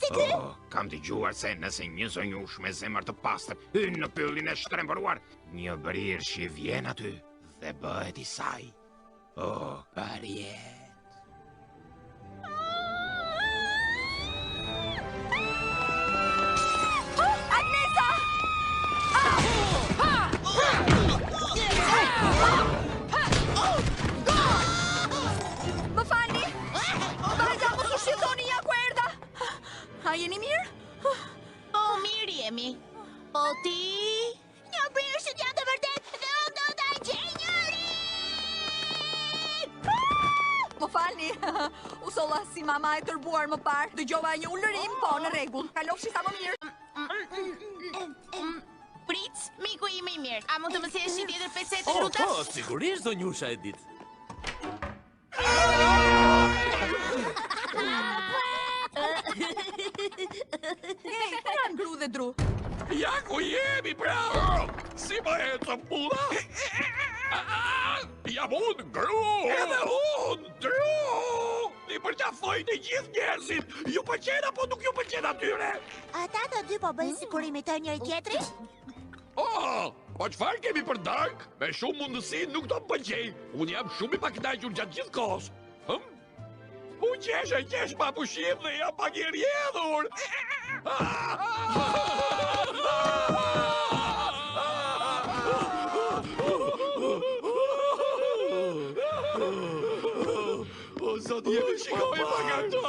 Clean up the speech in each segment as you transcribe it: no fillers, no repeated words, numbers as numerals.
si ky? Kam dëgjuar se nëse një zonjush me zemër të pastër hyn në pyllin e shtrembëruar, një brirshi vjen aty dhe bëhet i saj. Harriet. Agnesa! Më falni! Vazhdamo su shqetoni ja kuerda! A jeni mirë? Mirë jemi. Po ti? Një brirshit janë të vërtet dhe unë do ta gjej njërin! Më falni, u solla si mama e tërbuar më parë. Dëgjova një ulërim, po në rregull. Kalofshi sa më mirë. Prit, miku im I mirë. A mund të më sjellësh një tjetër pecetë fruta? Po, sigurisht zonjusha e dit. Ej, ka ngru dhe dru. Ja ku jemi, pra! Si më ecë pulla? Jam unë gru! Edhe unë dru! I përqafoj të gjithë njerëzit! Ju pëlqen apo nuk ju pëlqen atyre? Ata të dy po bëjnë sikur imitojnë njëri tjetrin? Po çfarë kemi për dark? Me shumë mundësi nuk do të pëlqej. Unë jam shumë I pakënaqur gjatë gjithë kohës. U qesh pa pushim dhe jam pak I rjedhur. O zot jemi, shikoj pak ato.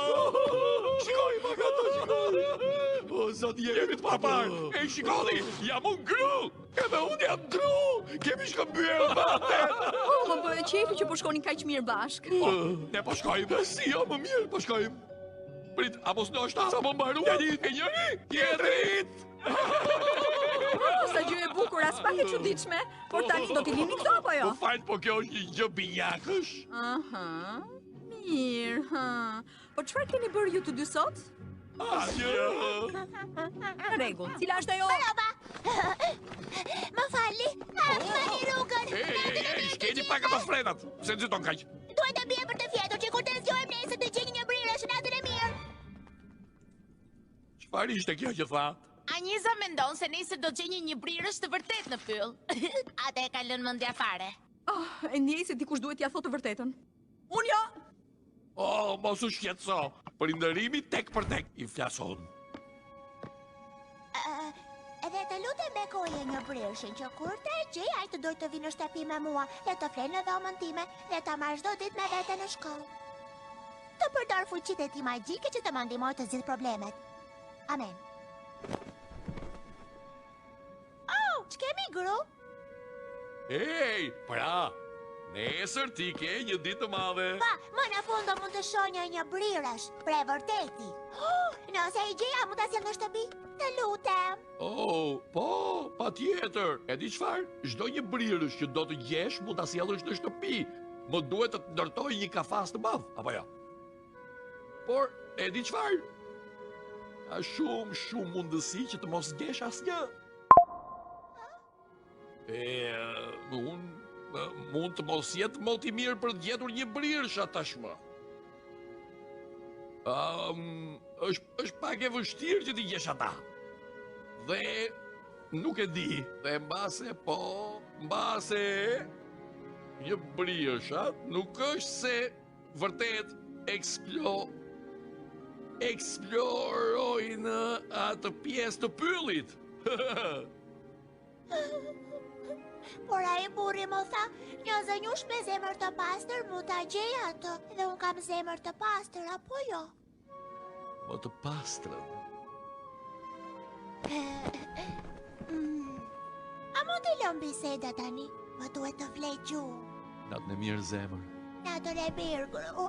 O zot jemi të papar. E shikoni, jam unë gru. Edhe unë jam dru. Kemi shkëmbyer batet. Më bëhe qefi që po shkonin kaq mirë bashk. Ne po shkojmë. Si jo më mirë po shkojmë. Prit, a mos ndoshta sa më mbaruan e njëri tjetrit. Sa gjë e bukur, as pak e çuditshme. Por tani do t'i lini këto apo jo? Po fal, po kjo është një gjë binjakësh. Aha. Mirë, ha. Po çfarë keni bërë ju të dy sot? Në rregull. Cila është ajo? Më falni. Mbani rrugën. Ej, shkeni pak ato frenat. Pse nxiton kaq? Duhet të bie për të fjetur që kur të zgjojmë nesër të gjeni një brirësh natën e mirë. Çfarë ishte kjo që tha? Anjeza mendon se nesër do të gjeni një brirësh të vërtet në pyll. Atë e ka lënë mendja fare. E ndjej se dikush duhet t'ia thotë të vërtetën. Unë jo. Mos u shqetëso. Prindërimi tek për tek I flason. Edhe të lutem bekoje një brirëshin që kur të e gjej, ai të doj të vinë në shtëpi me mua, dhe të flenë në dhomën time, dhe ta marrë çdo ditë me vete në shkollë. Të përdor fuqitë e tij magjike që të më ndihmoj të zgjidh problemet. Amen. Ç'kemi gru? Ej, pra, nesër ti ke një ditë të madhe. Pa, më në fund do mund të shonja një brirësh, pre vërteti. Nëse I gjeja mund ta sjell në shtëpi, të lutem. Po, patjetër. E di çfarë? Çdo një brirësh që do të gjesh mund ta sjellësh në shtëpi. Më duhet të ndërtoj një kafas të madh, apo jo? Por, e di çfarë? Ka shumë mundësi që të mos gjesh asnjë. Unë mund të mos jetë më I mirë për të gjetur një brirësh tashmë. Është pak e vështirë që t'i gjesh ata. Dhe nuk e di. Dhe mbase një brirësh, nuk është se vërtet eksplorojnë atë pjesë të pyllit. Por ai burri më tha, një zënjush me zemër të pastër mund ta gjej atë, dhe unë kam zemër të pastër, apo jo? Më të pastrën. A mund të lëm biseda tani? Më duhet të flej gjuhë. Natën e mirë zemër. Natën e mirë, gru.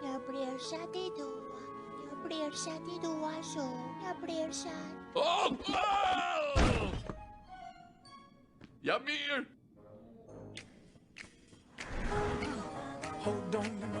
Një brirëshat I dua, një brirëshat I dua shumë, një brirëshat. Ja mirë. Hold on.